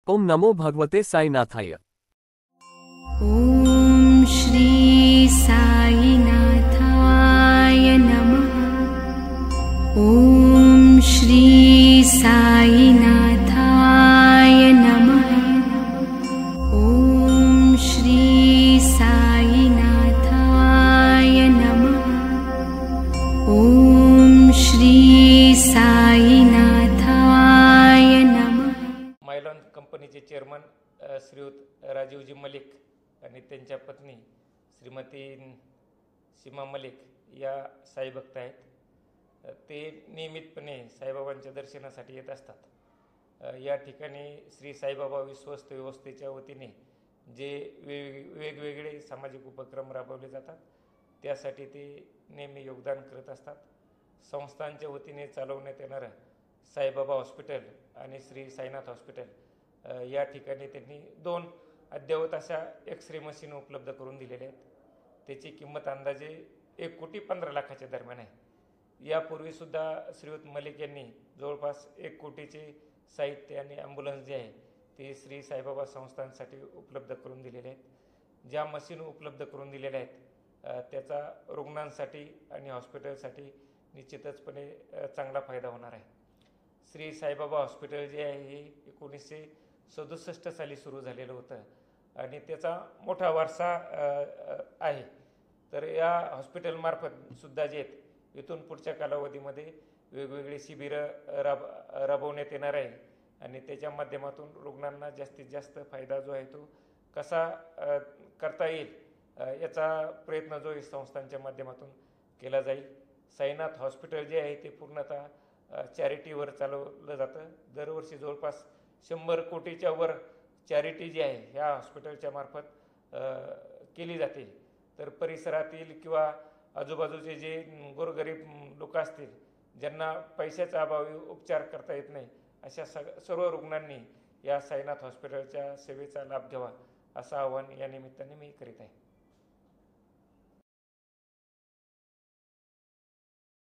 ओम नमो भगवते साईनाथाय। ॐ श्री साईनाथाय नमः। ॐ श्री साईनाथाय नमः। ॐ श्री साईनाथाय नमः। ॐ श्री साईनाथाय नमः। मायलॉन कंपनीचे चेअरमन श्रीयुत राजीवजी मलिक आणि त्यांच्या पत्नी श्रीमती सीमा मलिक या साईभक्त आहेत। ते नियमितपणे साईबाबांच्या दर्शनासाठी येत असतात। या ठिकाणी श्री साईबाबा विश्वस्त व्यवस्थेच्या वतीने जे वेगवेगळे सामाजिक उपक्रम राबवले जातात त्यासाठी ते नेहमी योगदान करत असतात। संस्थांच्या वतीने चालवण्यात येणारं साईबाबा हॉस्पिटल आणि श्री साईनाथ हॉस्पिटल या ठिकाणी त्यांनी 2 अद्ययावत अशा एक्सरे मशीन उपलब्ध करून दिलेल्या आहेत। त्याची किंमत अंदाजे 1,15,00,000च्या दरम्यान आहे। यापूर्वीसुद्धा श्रीयुत मलिक यांनी जवळपास 1 कोटीचे साहित्य आणि ॲम्ब्युलन्स जे आहे ते श्री साईबाबा संस्थांसाठी उपलब्ध करून दिलेले आहेत। ज्या मशीन उपलब्ध करून दिलेल्या आहेत त्याचा रुग्णांसाठी आणि हॉस्पिटलसाठी निश्चितचपणे चांगला फायदा होणार आहे। श्री साईबाबा हॉस्पिटल जे आहे हे 1967 साली सुरू झालेलं होतं आणि त्याचा मोठा वारसा आहे। तर या हॉस्पिटलमार्फत सुद्धा जे आहेत इथून पुढच्या कालावधीमध्ये वेगवेगळे शिबिरं राबवण्यात येणार आहे आणि त्याच्या माध्यमातून रुग्णांना जास्तीत जास्त फायदा जो आहे तो कसा करता येईल याचा प्रयत्न जो आहे संस्थांच्या माध्यमातून केला जाईल। साईनाथ हॉस्पिटल जे आहे ते पूर्णतः चॅरिटीवर चालवलं जातं। दरवर्षी जवळपास 100 कोटीच्या वर चॅरिटी जी आहे ह्या हॉस्पिटलच्या मार्फत केली जाते। तर परिसरातील किंवा आजूबाजूचे जे गोरगरीब लोक असतील ज्यांना पैशाचा अभावी उपचार करता येत नाही अशा सर्व रुग्णांनी या साईनाथ हॉस्पिटलच्या सेवेचा लाभ घ्यावा असं आवाहन या निमित्ताने मी करीत आहे।